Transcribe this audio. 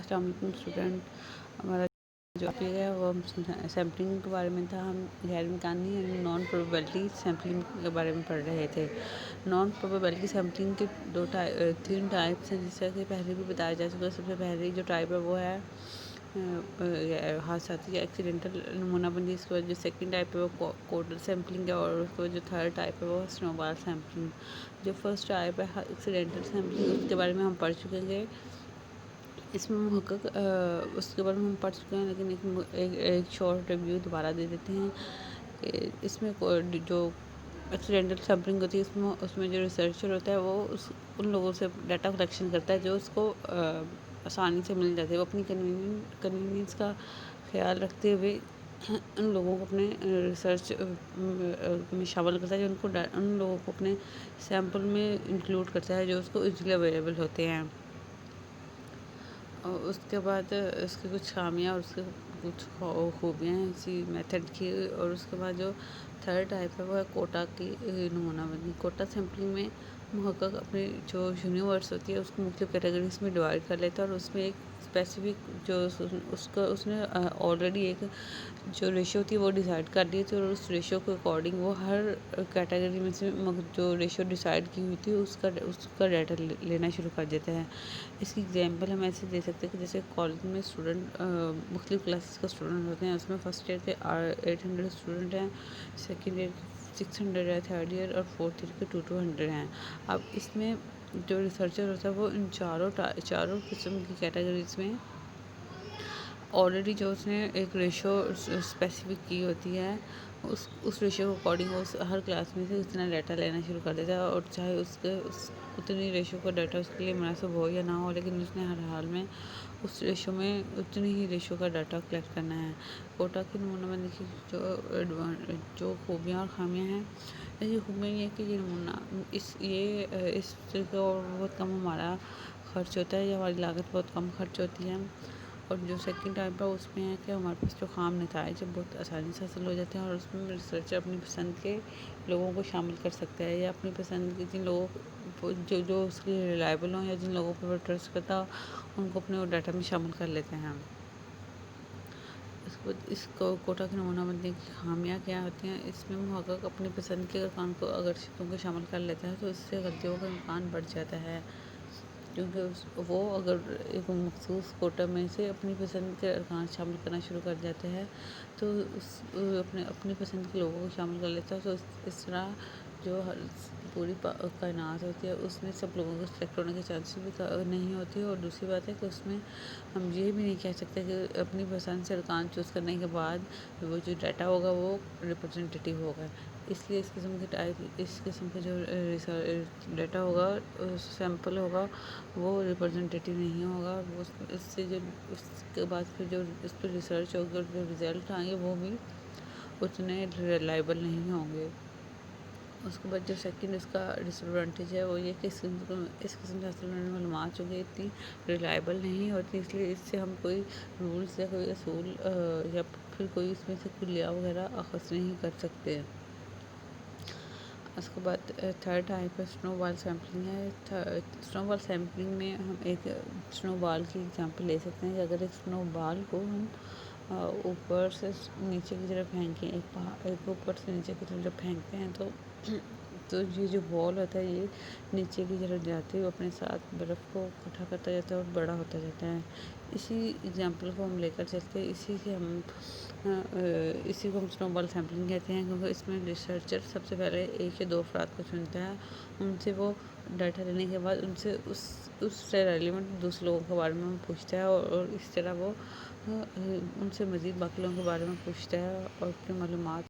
السلام علیکم اسٹوڈنٹ. ہمارا جو ٹاپک ہے وہ سیمپلنگ کے بارے میں تھا. ہم غیر امکانی یعنی نان پروبیبلٹی سیمپلنگ کے بارے میں پڑھ رہے تھے. نان پروبیبلٹی سیمپلنگ کے تین ٹائپس ہیں، جیسا کہ پہلے بھی بتایا جا چکا ہے. سب سے پہلی جو ٹائپ ہے وہ ہے حادثاتی یا ایکسیڈنٹل نمونہ بندی. اس کے بعد جو سیکنڈ ٹائپ ہے وہ کوڈل سیمپلنگ ہے، اور اس کے بعد جو تھرڈ ٹائپ ہے وہ سنو بال سیمپلنگ. جو فرسٹ ٹائپ ہے ایکسیڈنٹل سیمپلنگ، اس کے بارے میں ہم پڑھ چکے ہیں. اس میں محقق اس کے بارے میں ہم پڑھ چکے ہیں، لیکن ایک شارٹ ریویو دوبارہ دے دیتے ہیں. اس میں جو ایکسیڈنٹل سیمپلنگ ہوتی ہے، اس میں جو ریسرچر ہوتا ہے وہ ان لوگوں سے ڈیٹا کلیکشن کرتا ہے جو اس کو آسانی سے مل جاتے ہیں. وہ اپنی کنوینئنس کا خیال رکھتے ہوئے ان لوگوں کو اپنے ریسرچ میں شامل کرتا ہے، جو ان لوگوں کو اپنے سیمپل میں انکلوڈ کرتا ہے جو اس کو ایزیلی اویلیبل ہوتے ہیں. اور اس کے بعد اس کی کچھ خامیاں اور اس کے کچھ خوبیاں ہیں اسی میتھڈ کی. اور اس کے بعد جو تھرڈ ٹائپ ہے وہ ہے کوٹا کی نمونہ بندی. کوٹا سیمپلنگ میں محقق اپنی جو یونیورس ہوتی ہے اس کو مختلف کیٹیگریز میں ڈیوائڈ کر لیتا ہے، اور اس میں ایک اسپیسیفک جو اس نے آلریڈی ایک جو ریشو تھی وہ ڈیسائیڈ کر لی تھی، اور اس ریشو کے اکارڈنگ وہ ہر کیٹیگری میں سے جو ریشو ڈیسائیڈ کی ہوئی تھی اس کا ڈیٹا لینا شروع کر دیتا ہے. اس کی ایگزامپل ہم ایسے دے سکتے ہیں کہ جیسے کالج میں اسٹوڈنٹ مختلف کلاسز کا اسٹوڈنٹ ہوتے ہیں. اس میں فرسٹ ایئر کے 800 اسٹوڈنٹ ہیں، سیکنڈ ایئر کے 600 ہے، تھرڈ ایئر اور فورتھ ایئر کے 200 ہیں. اب اس میں جو ریسرچر ہوتا ہے وہ ان چاروں قسم کی کیٹیگریز میں آلریڈی جو اس نے ایک ریشو اسپیسیفک کی ہوتی ہے، اس ریشو کے اکارڈنگ وہ ہر کلاس میں سے اتنا ڈیٹا لینا شروع کر دیتا ہے. اور چاہے اتنی ریشو کا ڈیٹا اس کے لیے مناسب ہو یا نہ ہو، لیکن اس نے ہر حال میں اس ریشو میں اتنی ہی ریشو کا ڈیٹا کلیکٹ کرنا ہے. کوٹا کی نمونہ بندی کی جو خوبیاں اور خامیاں ہیں، ایسی خوبیاں یہ ہے کہ یہ نمونہ اس طریقے اور بہت کم ہمارا خرچ ہوتا ہے، یا ہماری لاگت بہت کم خرچ ہوتی ہے. اور جو سیکنڈ ٹائپ ہے اس میں ہے کہ ہمارے پاس جو خام نتائج بہت آسانی سے حاصل ہو جاتے ہیں، اور اس میں ریسرچر اپنی پسند کے لوگوں کو شامل کر سکتا ہے، یا اپنی پسند کے جن لوگوں جو اس کے ریلائبل ہوں یا جن لوگوں پر ٹرسٹ کرتا ہو ان کو اپنے ڈیٹا میں شامل کر لیتے ہیں. اس کو کوٹا کی نمونہ بندی کی خامیاں کیا ہوتی ہیں؟ اس میں محقق اپنی پسند کے ارکان کو اگر شکوں کو شامل کر لیتا ہے تو اس سے غلطیوں کا امکان بڑھ جاتا ہے، کیونکہ وہ اگر ایک مخصوص کوٹا میں سے اپنی پسند کے ارکان شامل کرنا شروع کر جاتے ہیں تو اپنی پسند کے لوگوں کو شامل کر لیتا ہے. تو اس طرح جو پوری کائنات ہوتی ہے اس میں سب لوگوں کو سلیکٹ ہونے کے چانسز بھی نہیں ہوتے. اور دوسری بات ہے کہ اس میں ہم یہ بھی نہیں کہہ سکتے کہ اپنی پسند سے ارکان چوز کرنے کے بعد وہ جو ڈیٹا ہوگا وہ ریپرزنٹیٹیو ہوگا. اس لیے اس قسم کا جو ڈیٹا ہوگا، سیمپل ہوگا، وہ ریپرزنٹیٹیو نہیں ہوگا. اس کے بعد پھر جو اس پہ ریسرچ ہوگی اور جو رزلٹ آئیں گے وہ بھی اتنے ریلائبل نہیں ہوں گے. اس کے بعد جو سیکنڈ اس کا ڈس ایڈوانٹیج ہے وہ یہ کہ اس قسم سے حاصل ہونے والی معلومات جو کہ اتنی ریلائبل نہیں ہوتی، اس لیے اس سے ہم کوئی رولس یا کوئی اصول یا پھر کوئی اس میں سے کلیہ وغیرہ اخذ نہیں کر سکتے. اس کے بعد تھرڈ ٹائپ ہے سنو بال سیمپلنگ ہے. سنو بال سیمپلنگ میں ہم ایک سنو بال کی ایگزامپل لے سکتے ہیں کہ اگر ایک سنو بال کو ہم اوپر سے نیچے کی طرف پھینکیں، ایک اوپر سے نیچے کی طرف جب پھینکتے ہیں تو یہ جو بال ہوتا ہے یہ نیچے کی طرف جاتے ہوئے اپنے ساتھ برف کو اکٹھا کرتا جاتا ہے اور بڑا ہوتا جاتا ہے. اسی ایگزامپل کو ہم لے کر چلتے ہیں، اسی کو ہم سنو بال سیمپلنگ کہتے ہیں، کیونکہ اس میں ریسرچر سب سے پہلے ایک یا دو افراد کو چنتا ہے. ان سے وہ ڈیٹا لینے کے بعد ان سے اس سے ریلیونٹ دوسرے لوگوں کے بارے میں پوچھتا ہے، اور اس طرح وہ ان سے مزید باقی لوگوں کے بارے میں پوچھتا ہے اور اپنی معلومات